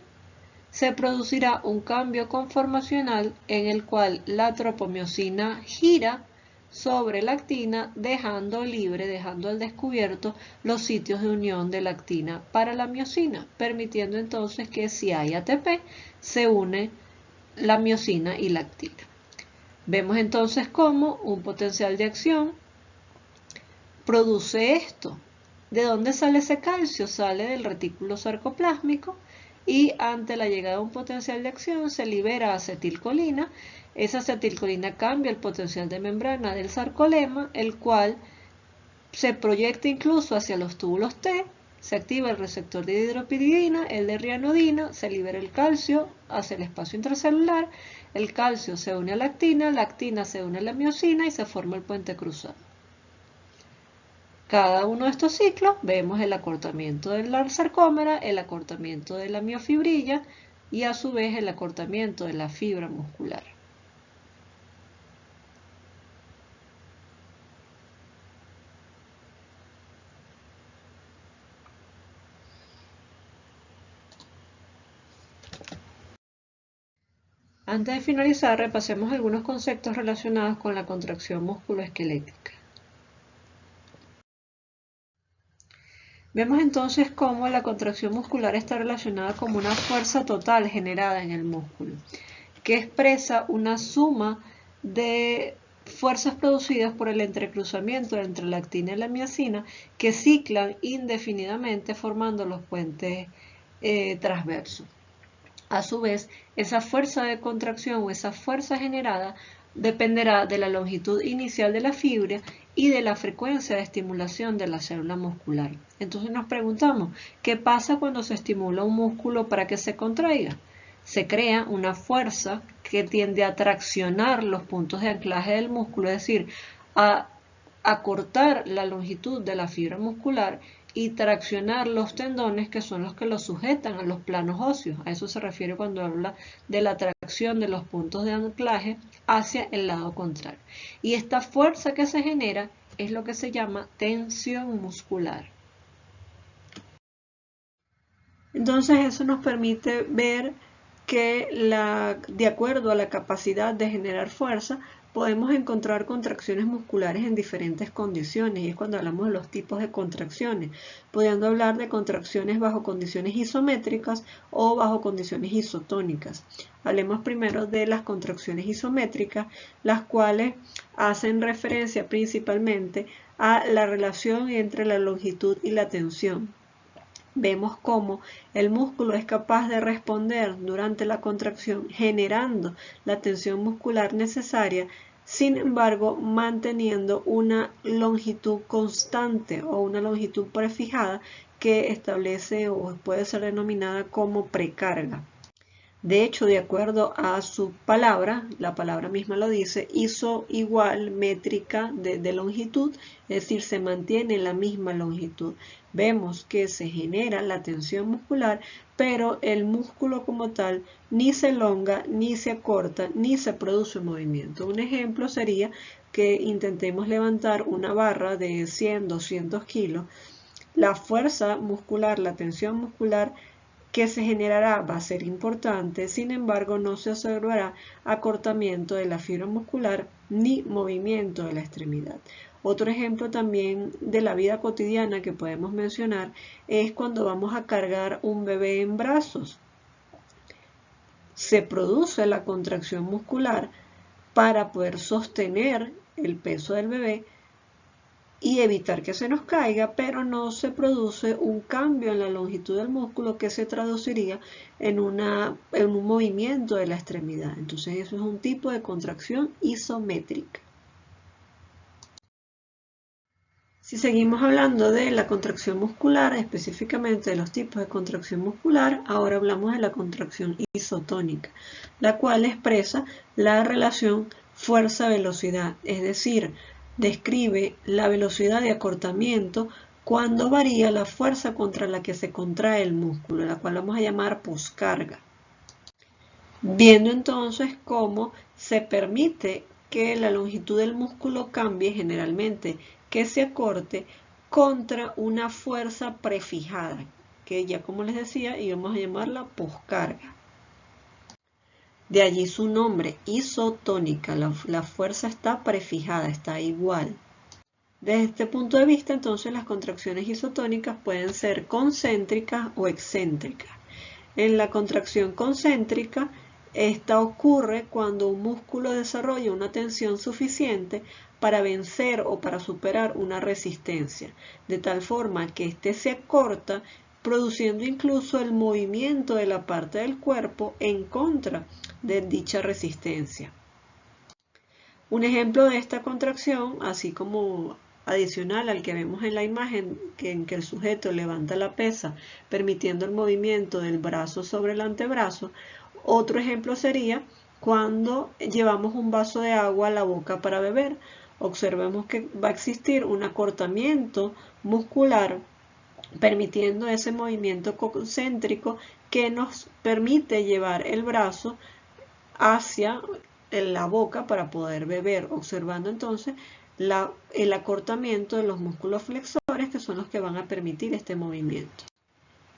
se producirá un cambio conformacional en el cual la tropomiosina gira sobre la actina, dejando al descubierto los sitios de unión de la actina para la miosina, permitiendo entonces que si hay ATP, se une la miosina y la actina. Vemos entonces cómo un potencial de acción produce esto. ¿De dónde sale ese calcio? Sale del retículo sarcoplásmico y ante la llegada de un potencial de acción se libera acetilcolina. Esa acetilcolina cambia el potencial de membrana del sarcolema, el cual se proyecta incluso hacia los túbulos T, se activa el receptor de hidropiridina, el de rianodina, se libera el calcio hacia el espacio intracelular, el calcio se une a la actina se une a la miosina y se forma el puente cruzado. Cada uno de estos ciclos vemos el acortamiento de la sarcómera, el acortamiento de la miofibrilla y a su vez el acortamiento de la fibra muscular. Antes de finalizar, repasemos algunos conceptos relacionados con la contracción musculoesquelética. Vemos entonces cómo la contracción muscular está relacionada con una fuerza total generada en el músculo, que expresa una suma de fuerzas producidas por el entrecruzamiento entre la actina y la miosina que ciclan indefinidamente formando los puentes transversos. A su vez, esa fuerza de contracción o esa fuerza generada dependerá de la longitud inicial de la fibra y de la frecuencia de estimulación de la célula muscular. Entonces nos preguntamos, ¿qué pasa cuando se estimula un músculo para que se contraiga? Se crea una fuerza que tiende a traccionar los puntos de anclaje del músculo, es decir, a acortar la longitud de la fibra muscular y traccionar los tendones que son los que los sujetan a los planos óseos. A eso se refiere cuando habla de la tracción de los puntos de anclaje hacia el lado contrario. Y esta fuerza que se genera es lo que se llama tensión muscular. Entonces eso nos permite ver que de acuerdo a la capacidad de generar fuerza, podemos encontrar contracciones musculares en diferentes condiciones, y es cuando hablamos de los tipos de contracciones, pudiendo hablar de contracciones bajo condiciones isométricas o bajo condiciones isotónicas. Hablemos primero de las contracciones isométricas, las cuales hacen referencia principalmente a la relación entre la longitud y la tensión. Vemos cómo el músculo es capaz de responder durante la contracción generando la tensión muscular necesaria, sin embargo manteniendo una longitud constante o una longitud prefijada que establece o puede ser denominada como precarga. De hecho, de acuerdo a su palabra, la palabra misma lo dice, iso igual métrica de longitud, es decir, se mantiene la misma longitud. Vemos que se genera la tensión muscular, pero el músculo como tal ni se elonga, ni se acorta, ni se produce movimiento. Un ejemplo sería que intentemos levantar una barra de 100, 200 kilos. La fuerza muscular, la tensión muscular que se generará va a ser importante, sin embargo no se observará acortamiento de la fibra muscular ni movimiento de la extremidad. Otro ejemplo también de la vida cotidiana que podemos mencionar es cuando vamos a cargar un bebé en brazos. Se produce la contracción muscular para poder sostener el peso del bebé y evitar que se nos caiga, pero no se produce un cambio en la longitud del músculo que se traduciría en un movimiento de la extremidad. Entonces eso es un tipo de contracción isométrica. Si seguimos hablando de la contracción muscular, específicamente de los tipos de contracción muscular, ahora hablamos de la contracción isotónica, la cual expresa la relación fuerza-velocidad, es decir, describe la velocidad de acortamiento cuando varía la fuerza contra la que se contrae el músculo, la cual vamos a llamar poscarga. Viendo entonces cómo se permite que la longitud del músculo cambie generalmente, que se acorte contra una fuerza prefijada, que ya como les decía íbamos a llamarla poscarga. De allí su nombre, isotónica, la fuerza está prefijada, está igual. Desde este punto de vista, entonces, las contracciones isotónicas pueden ser concéntricas o excéntricas. En la contracción concéntrica, esta ocurre cuando un músculo desarrolla una tensión suficiente para vencer o para superar una resistencia, de tal forma que éste se acorta, produciendo incluso el movimiento de la parte del cuerpo en contra de dicha resistencia. Un ejemplo de esta contracción, así como adicional al que vemos en la imagen, en que el sujeto levanta la pesa, permitiendo el movimiento del brazo sobre el antebrazo, otro ejemplo sería cuando llevamos un vaso de agua a la boca para beber. Observemos que va a existir un acortamiento muscular permitiendo ese movimiento concéntrico que nos permite llevar el brazo hacia la boca para poder beber, observando entonces el acortamiento de los músculos flexores, que son los que van a permitir este movimiento.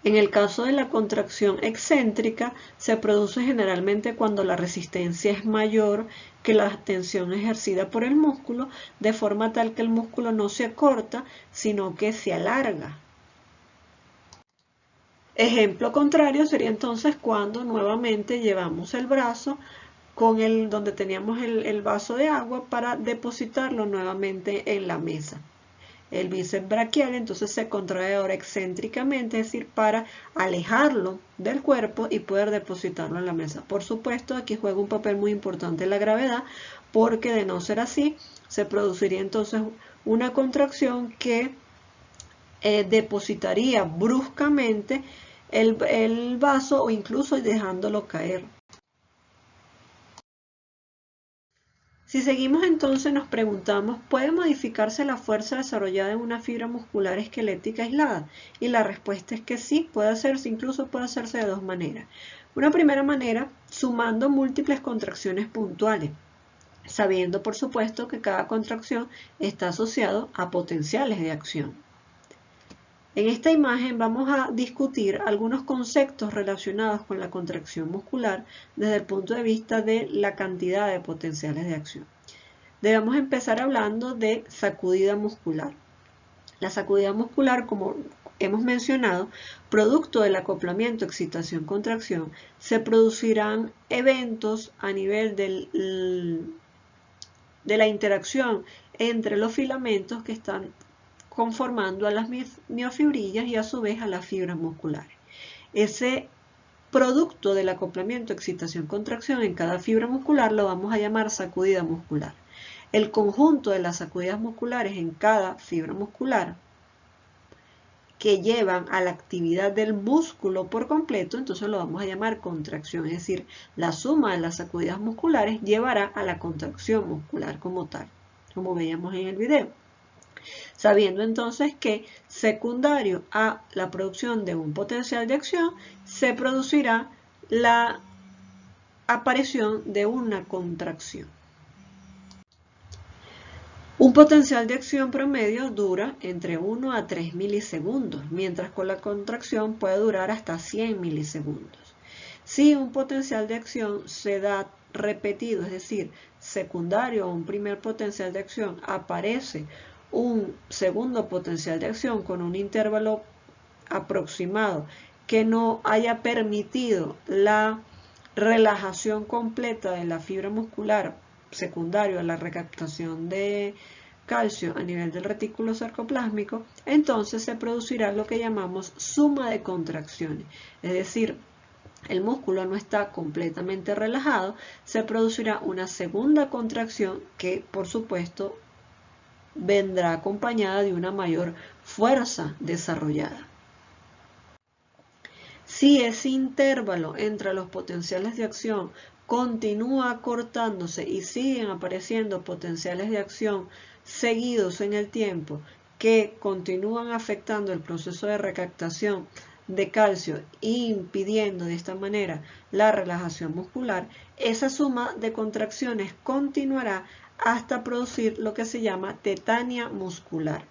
En el caso de la contracción excéntrica, se produce generalmente cuando la resistencia es mayor que la tensión ejercida por el músculo, de forma tal que el músculo no se acorta, sino que se alarga. Ejemplo contrario sería entonces cuando nuevamente llevamos el brazo donde teníamos el vaso de agua para depositarlo nuevamente en la mesa. El bíceps braquial entonces se contrae ahora excéntricamente, es decir, para alejarlo del cuerpo y poder depositarlo en la mesa. Por supuesto, aquí juega un papel muy importante la gravedad, porque de no ser así, se produciría entonces una contracción que depositaría bruscamente el vaso o incluso dejándolo caer. Si seguimos entonces nos preguntamos, ¿puede modificarse la fuerza desarrollada en una fibra muscular esquelética aislada? Y la respuesta es que sí, puede hacerse, incluso puede hacerse de dos maneras. Una primera manera, sumando múltiples contracciones puntuales, sabiendo por supuesto que cada contracción está asociado a potenciales de acción. En esta imagen vamos a discutir algunos conceptos relacionados con la contracción muscular desde el punto de vista de la cantidad de potenciales de acción. Debemos empezar hablando de sacudida muscular. La sacudida muscular, como hemos mencionado, producto del acoplamiento excitación-contracción, se producirán eventos a nivel de la interacción entre los filamentos que están conformando a las miofibrillas y a su vez a las fibras musculares. Ese producto del acoplamiento excitación-contracción en cada fibra muscular lo vamos a llamar sacudida muscular. El conjunto de las sacudidas musculares en cada fibra muscular que llevan a la actividad del músculo por completo, entonces lo vamos a llamar contracción, es decir, la suma de las sacudidas musculares llevará a la contracción muscular como tal, como veíamos en el video. Sabiendo entonces que secundario a la producción de un potencial de acción, se producirá la aparición de una contracción. Un potencial de acción promedio dura entre 1 a 3 milisegundos, mientras con la contracción puede durar hasta 100 milisegundos. Si un potencial de acción se da repetido, es decir, secundario a un primer potencial de acción, aparece un segundo potencial de acción con un intervalo aproximado que no haya permitido la relajación completa de la fibra muscular secundario a la recaptación de calcio a nivel del retículo sarcoplásmico, entonces se producirá lo que llamamos suma de contracciones, es decir, el músculo no está completamente relajado, se producirá una segunda contracción que por supuesto vendrá acompañada de una mayor fuerza desarrollada. Si ese intervalo entre los potenciales de acción continúa acortándose y siguen apareciendo potenciales de acción seguidos en el tiempo que continúan afectando el proceso de recaptación de calcio e impidiendo de esta manera la relajación muscular, esa suma de contracciones continuará hasta producir lo que se llama tetania muscular.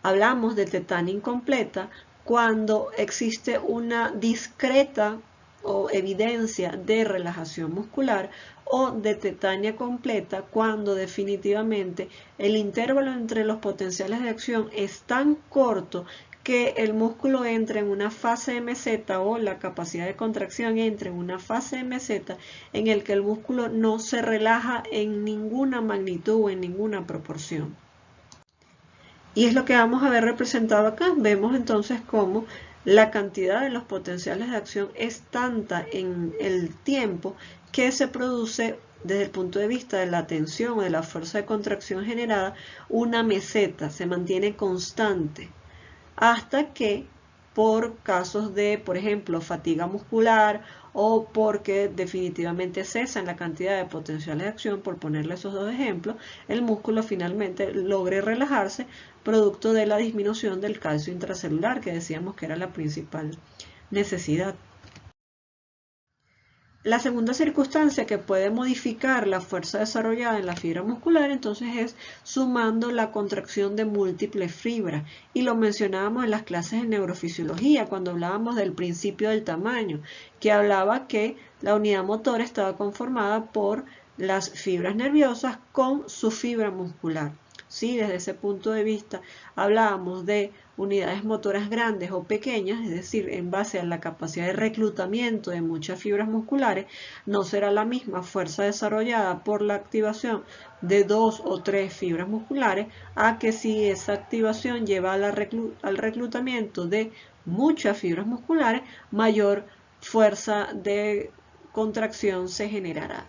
Hablamos de tetania incompleta cuando existe una discreta o evidencia de relajación muscular, o de tetania completa cuando definitivamente el intervalo entre los potenciales de acción es tan corto que el músculo entra en una fase de meseta o la capacidad de contracción entra en una fase de meseta en el que el músculo no se relaja en ninguna magnitud o en ninguna proporción. Y es lo que vamos a ver representado acá. Vemos entonces cómo la cantidad de los potenciales de acción es tanta en el tiempo que se produce desde el punto de vista de la tensión o de la fuerza de contracción generada una meseta, se mantiene constante hasta que por casos de, por ejemplo, fatiga muscular o porque definitivamente cesan la cantidad de potenciales de acción, por ponerle esos dos ejemplos, el músculo finalmente logre relajarse producto de la disminución del calcio intracelular, que decíamos que era la principal necesidad. La segunda circunstancia que puede modificar la fuerza desarrollada en la fibra muscular entonces es sumando la contracción de múltiples fibras, y lo mencionábamos en las clases de neurofisiología cuando hablábamos del principio del tamaño, que hablaba que la unidad motora estaba conformada por las fibras nerviosas con su fibra muscular. Sí, desde ese punto de vista hablábamos de unidades motoras grandes o pequeñas, es decir, en base a la capacidad de reclutamiento de muchas fibras musculares, no será la misma fuerza desarrollada por la activación de 2 o 3 fibras musculares a que si esa activación lleva al reclutamiento de muchas fibras musculares, mayor fuerza de contracción se generará.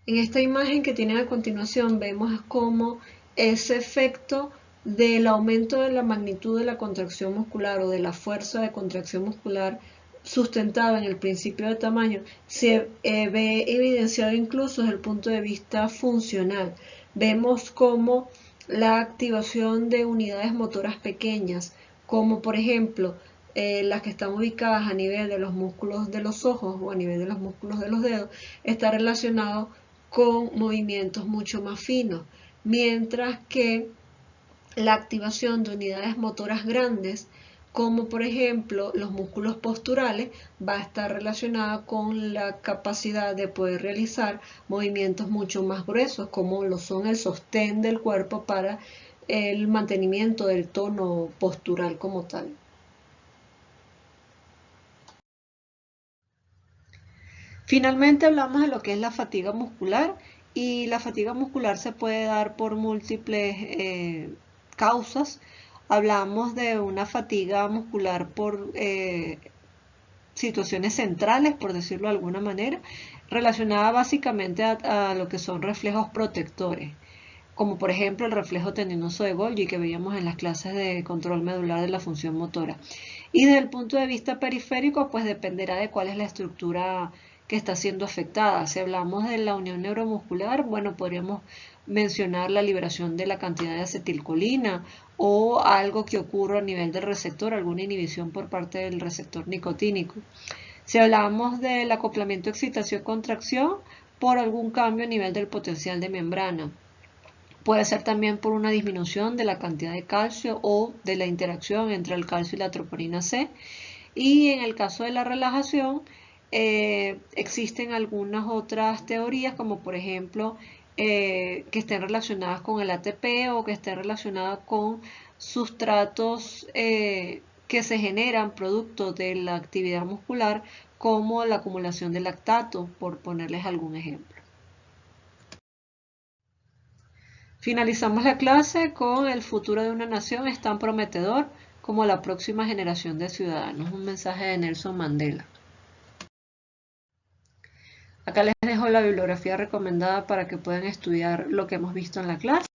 En esta imagen que tienen a continuación vemos cómo ese efecto del aumento de la magnitud de la contracción muscular o de la fuerza de contracción muscular sustentada en el principio de tamaño se ve evidenciado incluso desde el punto de vista funcional. Vemos cómo la activación de unidades motoras pequeñas, como por ejemplo las que están ubicadas a nivel de los músculos de los ojos o a nivel de los músculos de los dedos, está relacionado con movimientos mucho más finos, mientras que la activación de unidades motoras grandes, como por ejemplo los músculos posturales, va a estar relacionada con la capacidad de poder realizar movimientos mucho más gruesos, como lo son el sostén del cuerpo para el mantenimiento del tono postural como tal. Finalmente hablamos de lo que es la fatiga muscular, y la fatiga muscular se puede dar por múltiples causas. Hablamos de una fatiga muscular por situaciones centrales, por decirlo de alguna manera, relacionada básicamente a lo que son reflejos protectores, como por ejemplo el reflejo tendinoso de Golgi que veíamos en las clases de control medular de la función motora. Y desde el punto de vista periférico, pues dependerá de cuál es la estructura que está siendo afectada. Si hablamos de la unión neuromuscular, bueno, podríamos mencionar la liberación de la cantidad de acetilcolina o algo que ocurra a nivel del receptor, alguna inhibición por parte del receptor nicotínico. Si hablamos del acoplamiento excitación-contracción, por algún cambio a nivel del potencial de membrana. Puede ser también por una disminución de la cantidad de calcio o de la interacción entre el calcio y la troponina C. Y en el caso de la relajación, existen algunas otras teorías, como por ejemplo que estén relacionadas con el ATP o que estén relacionadas con sustratos que se generan producto de la actividad muscular, como la acumulación de lactato, por ponerles algún ejemplo. Finalizamos la clase con el futuro de una nación es tan prometedor como la próxima generación de ciudadanos, un mensaje de Nelson Mandela. Acá les dejo la bibliografía recomendada para que puedan estudiar lo que hemos visto en la clase.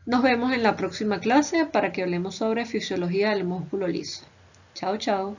Nos vemos en la próxima clase para que hablemos sobre fisiología del músculo liso. Chao, chao.